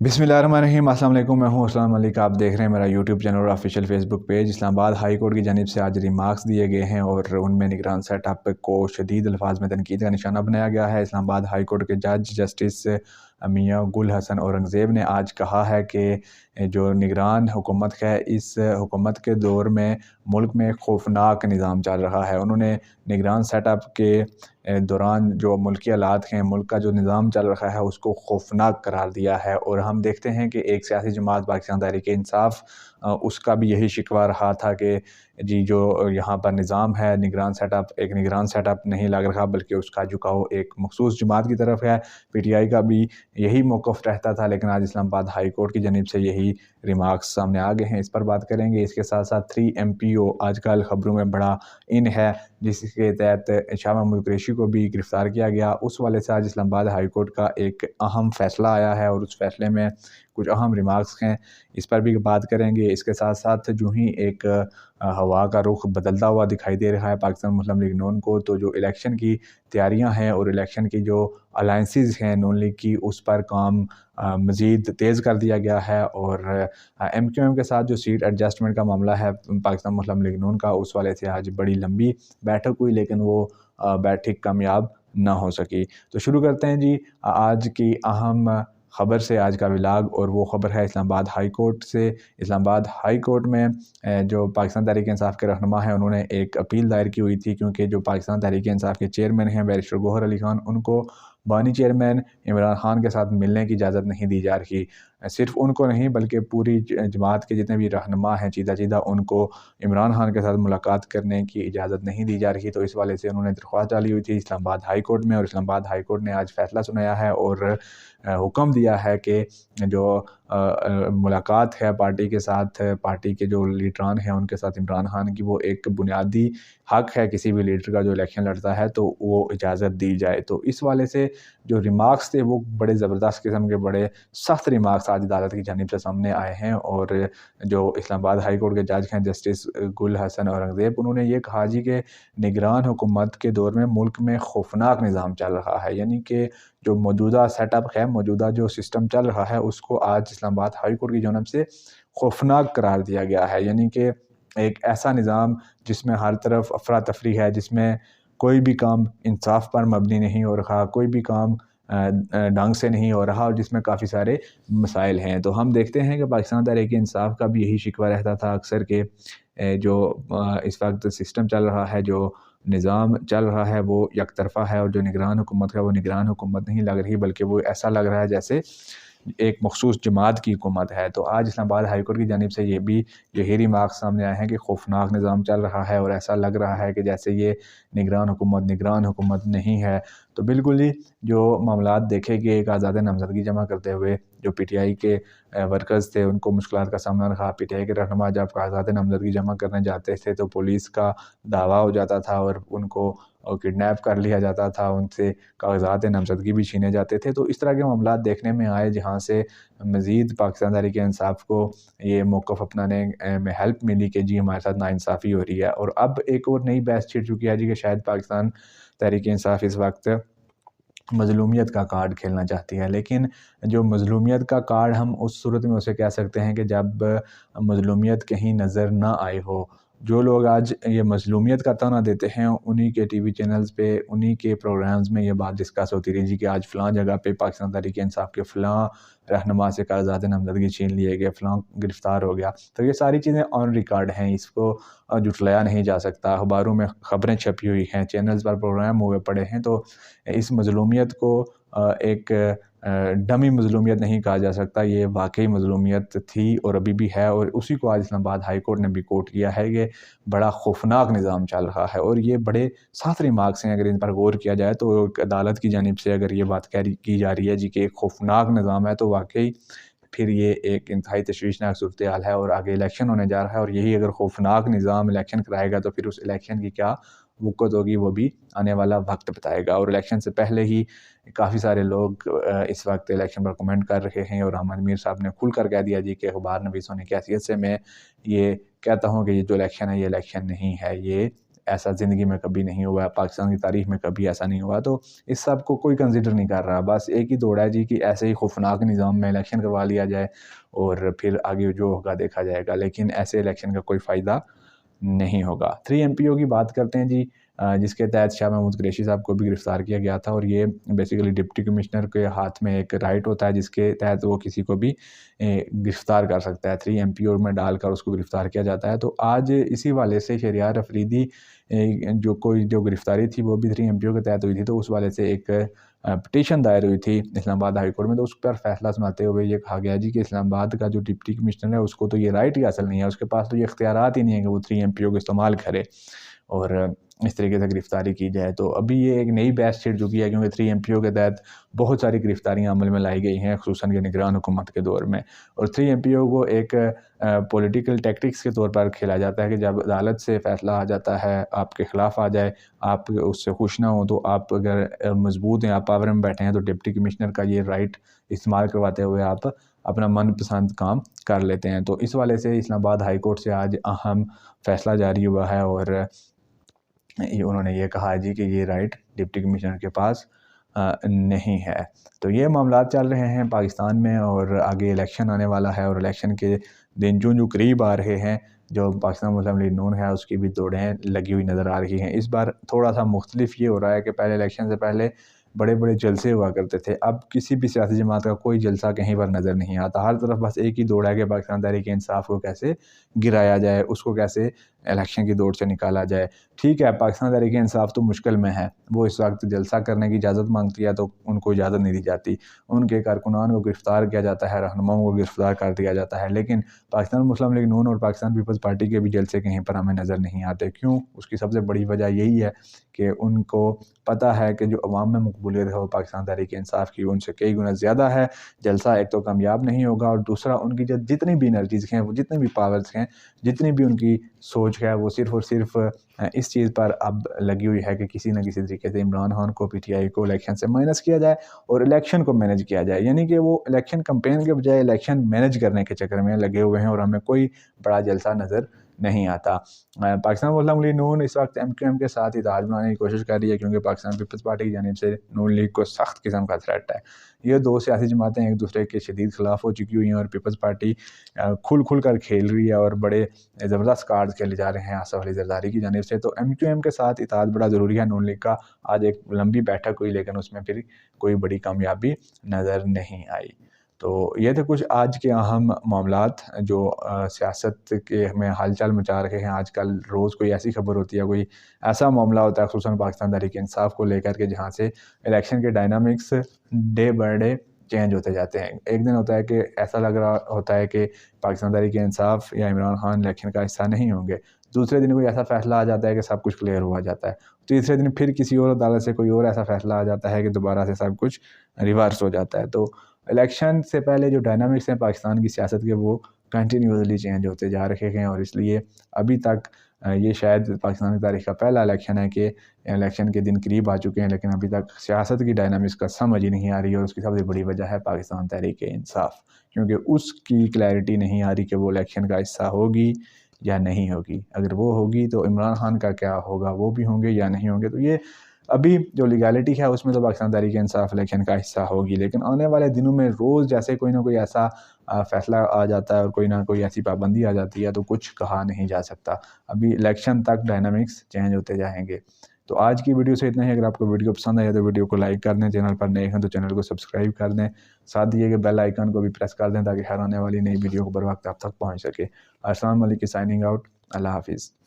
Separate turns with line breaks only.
बिस्मिल्लाहिर्रहमानिर्रहीम। अस्सलाम वालेकुम। मैं हूं अस्सलाम मलिक। आप देख रहे हैं मेरा यूट्यूब चैनल और official Facebook page. Islamabad high court की जानिब से आज रिमार्क्स दिए गए हैं और उनमें निगरान सेटअप को शदीद अल्फाज में तनकीद का निशाना बनाया गया है। इस्लामाबाद हाई कोर्ट के जज जस्टिस मियाँ गुल हसन औरंगज़ेब ने आज कहा है कि जो निगरान हुकूमत है, इस हुकूमत के दौर में मुल्क में खौफनाक निज़ाम चल रहा है। उन्होंने निगरान सेटअप के दौरान जो मुल्की हालात हैं, मुल्क का जो निज़ाम चल रहा है, उसको खौफनाक करार दिया है। और हम देखते हैं कि एक सियासी जमात पाकिस्तान तहरीक इंसाफ, उसका भी यही शिकवा रहा था कि जी जो यहाँ पर निज़ाम है, निगरान सेटअप नहीं लग रहा, बल्कि उसका झुकाव एक मखसूस जमात की तरफ है। PTI का भी यही मौक़िफ़ रहता था, लेकिन आज इस्लामाबाद हाई कोर्ट की जानिब से यही रिमार्क्स सामने आ गए हैं। इस पर बात करेंगे। इसके साथ साथ 3 MPO आजकल ख़बरों में बड़ा इन है, जिसके तहत शाह महमूद कुरैशी को भी गिरफ़्तार किया गया। उस हवाले से आज इस्लामाबाद हाई कोर्ट का एक अहम फ़ैसला आया है और उस फ़ैसले में कुछ अहम रिमार्क्स हैं, इस पर भी बात करेंगे। इसके साथ साथ जो ही एक हवा का रुख बदलता हुआ दिखाई दे रहा है पाकिस्तान मुस्लिम लीग नून को, तो जो इलेक्शन की तैयारियां हैं और इलेक्शन की जो अलाइंसेस हैं नून लीग की, उस पर काम मज़ीद तेज़ कर दिया गया है। और MQM के साथ जो सीट एडजस्टमेंट का मामला है पाकिस्तान मुस्लिम लीग नून का, उस वाले से आज बड़ी लंबी बैठक हुई, लेकिन वो बैठक कामयाब ना हो सकी। तो शुरू करते हैं जी आज की अहम ख़बर से, आज का व्लॉग। और वो ख़बर है इस्लामाबाद हाई कोर्ट से। इस्लामाबाद हाई कोर्ट में जो पाकिस्तान तहरीक इंसाफ के रहनुमा हैं, उन्होंने एक अपील दायर की हुई थी, क्योंकि जो पाकिस्तान तहरीक इंसाफ के चेयरमैन हैं बैरिस्टर गौहर अली खान, उनको बानी चेयरमैन इमरान खान के साथ मिलने की इजाज़त नहीं दी जा रही। सिर्फ उनको नहीं, बल्कि पूरी जमात के जितने भी रहनुमा हैं चीदा उनको इमरान खान के साथ मुलाकात करने की इजाज़त नहीं दी जा रही। तो इस वाले से उन्होंने दरख्वास्त डाली हुई थी इस्लामाबाद हाई कोर्ट में, और इस्लामाबाद हाई कोर्ट ने आज फ़ैसला सुनाया है और हुक्म दिया है कि जो मुलाकात है पार्टी के साथ, पार्टी के जो लीडरान हैं उनके साथ इमरान खान की, वो एक बुनियादी हक है किसी भी लीडर का जो इलेक्शन लड़ता है, तो वो इजाज़त दी जाए। तो इस वाले से जो रिमार्क्स थे वो बड़े ज़बरदस्त किस्म के, बड़े सख्त रिमार्क्स आज अदालत की जानिब से सामने आए हैं। और जो इस्लामाबाद हाई कोर्ट के जज हैं जस्टिस गुल हसन औरंगज़ेब, उन्होंने ये कहा जी कि निगरान हुकूमत के दौर में मुल्क में खौफनाक निज़ाम चल रहा है, यानी कि जो मौजूदा सेटअप है, मौजूदा जो सिस्टम चल रहा है, उसको आज इस्लामाबाद हाई कोर्ट की जानिब से खौफनाक करार दिया गया है। यानी कि एक ऐसा निज़ाम जिसमें हर तरफ अफरा तफरी है, जिसमें कोई भी काम इंसाफ पर मबनी नहीं हो रहा, कोई भी काम ढंग से नहीं हो रहा, और जिसमें काफ़ी सारे मसाइल हैं। तो हम देखते हैं कि पाकिस्तान तहरीक इंसाफ का भी यही शिकवा रहता था अक्सर के जो इस वक्त सिस्टम चल रहा है, जो निज़ाम चल रहा है, वो एक तरफ़ा है, और जो निगरान हुकूमत है वो निगरान हुकूमत नहीं लग रही, बल्कि वो ऐसा लग रहा है जैसे एक मखसूस जमात की हुकूमत है। तो आज इस्लामाबाद हाई कोर्ट की जानिब से ये भी यही रिमार्क्स सामने आए हैं कि खौफनाक निज़ाम चल रहा है, और ऐसा लग रहा है कि जैसे ये निगरान हुकूमत नहीं है। तो बिल्कुल ही जो मामलात देखे कि एक आज़ाद नामज़दगी जमा करते हुए जो PTI के वर्कर्स थे, उनको मुश्किलात का सामना रहा। PTI के रहनुमा जब आज़ाद नामज़दगी जमा करने जाते थे, तो पुलिस का दावा हो जाता था और उनको किडनैप कर लिया जाता था, उनसे कागज़ात नामज़दगी भी छीने जाते थे। तो इस तरह के मामलात देखने में आए, जहाँ से मज़ीद पाकिस्तान तहरीक इंसाफ को ये मौक़िफ़ अपनाने में हेल्प मिली कि जी हमारे साथ नाइंसाफ़ी हो रही है। और अब एक और नई बहस छिड़ चुकी है जी कि शायद पाकिस्तान तहरीक इंसाफ इस वक्त मज़लूमियत का कार्ड खेलना चाहती है। लेकिन जो मज़लूमियत का कार्ड, हम उस सूरत में उसे कह सकते हैं कि जब मज़लूमियत कहीं नज़र ना आई हो। जो लोग आज ये मज़लूमियत का ताना देते हैं, उन्हीं के TV चैनल्स पे, उन्हीं के प्रोग्राम्स में ये बात डिस्कस होती रही जी कि आज फ़लाँ जगह पे पाकिस्तान तहरीक इंसाफ के फ़लाँ रहनुमा से कागज़ात नामज़दगी छीन लिए गए, फ़लाँ गिरफ़्तार हो गया। तो ये सारी चीज़ें ऑन रिकॉर्ड हैं, इसको झुठलाया नहीं जा सकता। अखबारों में ख़बरें छपी हुई हैं, चैनल्स पर प्रोग्राम हुए पड़े हैं। तो इस मज़लूमियत को एक डमी मज़लूमियत नहीं कहा जा सकता, ये वाक़ई मज़लूमियत थी और अभी भी है। और उसी को आज इस्लामाबाद हाई कोर्ट ने भी कोट किया है कि बड़ा खौफनाक निज़ाम चल रहा है। और ये बड़े साथ रिमार्क्स हैं, अगर इन पर गौर किया जाए तो अदालत की जानिब से अगर ये बात की जा रही है जी कि एक खौफनाक निज़ाम है, तो वाक़ई फिर ये एक इंतहाई तशवीशनाक सूरत हाल है। और आगे इलेक्शन होने जा रहा है, और यही अगर खौफनाक निज़ाम इलेक्शन कराएगा, तो फिर उस इलेक्शन की क्या वक़्त होगी, वो भी आने वाला वक्त बताएगा। और इलेक्शन से पहले ही काफ़ी सारे लोग इस वक्त इलेक्शन पर कमेंट कर रहे हैं, और अहमद मीर साहब ने खुल कर कह दिया जी कि अखबार नवीस होने की हैसियत से मैं ये कहता हूँ कि ये जो इलेक्शन है, ये इलेक्शन नहीं है, ये ایسا زندگی میں کبھی نہیں ہوا ہے، پاکستان کی تاریخ میں کبھی ایسا نہیں ہوا. تو اس سب کو کوئی کنسیڈر نہیں کر رہا. بس ایک ہی دوڑ ہے جی کہ ایسے ہی خوفناک نظام میں الیکشن کروا لیا جائے اور پھر آگے جو ہوگا دیکھا جائے گا. لیکن ایسے الیکشن کا کوئی فائدہ نہیں ہوگا. 3 MPO کی بات کرتے ہیں جی، جس کے تحت شاہ محمود قریشی صاحب کو بھی گرفتار کیا گیا تھا. اور یہ بیسیکلی ڈپٹی کمشنر کے ہاتھ میں ایک رائٹ ہوتا ہے جس کے تحت وہ کسی کو بھی گرفتار کر سکتا ہے. 3 MPO میں ڈال کر اس کو گرفتار کیا جاتا ہے. تو آج اسی والے سے شہریار افریدی جو گرفتاری تھی وہ بھی 3 MPO کے تحت ہوئی تھی. تو اس والے سے ایک پٹیشن دائر ہوئی تھی اسلام آباد ہائی کورٹ میں. تو اس پر فیصلہ سناتے ہوئے یہ کہا گیا جی کہ اسلام آباد کا جو ڈپٹی کمشنر ہے اس کو تو یہ رائٹ ہی حاصل نہیں ہے، اس کے پاس تو یہ اختیارات ہی نہیں ہے کہ وہ 3 MPO کو استعمال کرے اور اس طریقے سے گرفتاری کی جائے. تو ابھی یہ ایک نئی بحث چھڑ چکی ہے کیونکہ 3 MPO کے تحت بہت ساری گرفتاریاں عمل میں لائی گئی ہیں، خصوصاً کہ نگران حکومت کے دور میں. اور 3 MPO کو ایک پولیٹیکل ٹیکٹکس کے طور پر کھیلا جاتا ہے کہ جب عدالت سے فیصلہ آ جاتا ہے، آپ کے خلاف آ جائے، آپ اس سے خوش نہ ہوں، تو آپ اگر مضبوط ہیں، آپ پاور میں بیٹھے ہیں، تو ڈپٹی کمشنر کا یہ رائٹ استعمال کرواتے ہوئے آپ اپنا من پسند کام کر لیتے ہیں. تو اس والے سے اسلام آباد ہائی کورٹ سے آج اہم فیصلہ جاری ہوا ہے اور انہوں نے یہ کہا جی کہ یہ رائٹ ڈپٹی کمشنر کے پاس نہیں ہے. تو یہ معاملات چل رہے ہیں پاکستان میں اور آگے الیکشن آنے والا ہے اور الیکشن کے دن جو قریب آ رہے ہیں، جو پاکستان مسلم لیگ نون ہے اس کی بھی دوڑیں لگی ہوئی نظر آ رہی ہیں. اس بار تھوڑا سا مختلف یہ ہو رہا ہے کہ پہلے الیکشن سے پہلے بڑے بڑے جلسے ہوا کرتے تھے، اب کسی بھی سیاسی جماعت کا کوئی جلسہ کہیں پر نظر نہیں آتا. ہر طرف بس ایک ہی دوڑ ہے کہ پاکستان تحریک انصاف کو کیسے گرایا جائے، اس کو کیسے الیکشن کی دوڑ سے نکالا جائے. ٹھیک ہے، پاکستان تحریک انصاف تو مشکل میں ہے، وہ اس وقت جلسہ کرنے کی اجازت مانگتی ہے تو ان کو اجازت نہیں دی جاتی، ان کے کارکنان کو گرفتار کیا جاتا ہے، رہنماؤں کو گرفتار کر دیا جاتا ہے. لیکن پاکستان مسلم لیگ نون اور پاکستان پیپلز پارٹی کے بھی جلسے کہیں پر ہمیں نظر نہیں آتے. کیوں؟ اس کی سب سے بڑی وجہ یہی ہے کہ ان کو پتہ ہے کہ جو عوام میں مقبولیت ہے وہ پاکستان تحریک انصاف کی ان سے کئی گنا زیادہ ہے. جلسہ ایک تو کامیاب نہیں ہوگا اور دوسرا ان کی جتنی بھی انرجیز ہیں، وہ جتنے بھی پاورز ہیں، جتنی بھی ان کی سوچ ہے، وہ صرف اور صرف اس چیز پر اب لگی ہوئی ہے کہ کسی نہ کسی طریقے سے عمران خان کو، PTI کو الیکشن سے مائنس کیا جائے اور الیکشن کو مینج کیا جائے. یعنی کہ وہ الیکشن کمپین کے بجائے الیکشن مینج کرنے کے چکر میں لگے ہوئے ہیں اور ہمیں کوئی بڑا جلسہ نظر نہیں آتا. پاکستان مسلم لیگ نون اس وقت MQM کے ساتھ اتحاد بنانے کی کوشش کر رہی ہے کیونکہ پاکستان پیپلز پارٹی کی جانب سے نون لیگ کو سخت قسم کا تھریٹ ہے. یہ دو سیاسی جماعتیں ایک دوسرے کے شدید خلاف ہو چکی ہوئی ہیں اور پیپلز پارٹی کھل کر کھیل رہی ہے اور بڑے زبردست کارڈز کھیلے جا رہے ہیں آصف علی زرداری کی جانب سے. تو MQM کے ساتھ اتحاد بڑا ضروری ہے. نون لیگ کا آج ایک لمبی بیٹھک ہوئی لیکن اس میں پھر کوئی بڑی کامیابی نظر نہیں آئی. تو یہ تھے کچھ آج کے اہم معاملات جو سیاست کے ہمیں ہال چال مچا رہے ہیں. آج کل روز کوئی ایسی خبر ہوتی ہے، کوئی ایسا معاملہ ہوتا ہے خصوصاً پاکستان تحریک انصاف کو لے کر کے جہاں سے الیکشن کے dynamics day by day change ہوتے جاتے ہیں. ایک دن ہوتا ہے کہ ایسا لگ رہا ہوتا ہے کہ پاکستان تحریک انصاف یا عمران خان الیکشن کا حصہ نہیں ہوں گے، دوسرے دن کوئی ایسا فیصلہ آ جاتا ہے کہ سب کچھ کلیئر ہوا جاتا ہے، تیسرے دن پھر کسی اور عدالت سے کوئی اور ایسا فیصلہ آ جاتا ہے کہ دوبارہ سے سب کچھ ریورس ہو جاتا ہے. تو الیکشن سے پہلے جو ڈائنامکس ہیں پاکستان کی سیاست کے وہ کنٹینیوسلی چینج ہوتے جا رہے ہیں اور اس لیے ابھی تک یہ شاید پاکستان کی تاریخ کا پہلا الیکشن ہے کہ الیکشن کے دن قریب آ چکے ہیں لیکن ابھی تک سیاست کی ڈائنامکس کا سمجھ ہی نہیں آ رہی ہے. اور اس کی سب سے بڑی وجہ ہے پاکستان تحریک انصاف، کیونکہ اس کی کلیئرٹی نہیں آ رہی کہ وہ الیکشن کا حصہ ہوگی یا نہیں ہوگی. اگر وہ ہوگی تو عمران خان کا کیا ہوگا، وہ بھی ہوں گے یا نہیں ہوں گے. تو یہ ابھی جو لیگالٹی ہے اس میں تو پاکستان تحریک انصاف الیکشن کا حصہ ہوگی، لیکن آنے والے دنوں میں روز جیسے کوئی نہ کوئی ایسا فیصلہ آ جاتا ہے اور کوئی نہ کوئی ایسی پابندی آ جاتی ہے تو کچھ کہا نہیں جا سکتا. ابھی الیکشن تک ڈائنامکس چینج ہوتے جائیں گے. تو آج کی ویڈیو سے اتنا ہی. اگر آپ کو ویڈیو پسند آیا تو ویڈیو کو لائک کر دیں، چینل پر نئے ہیں تو چینل کو سبسکرائب کر دیں، ساتھ یہ کہ بیل آئیکن کو بھی پریس کر دیں تاکہ ہر آنے والی نئی ویڈیو کو بر وقت آپ تک پہنچ سکے. السلام علیکم، سائننگ آؤٹ. اللہ حافظ.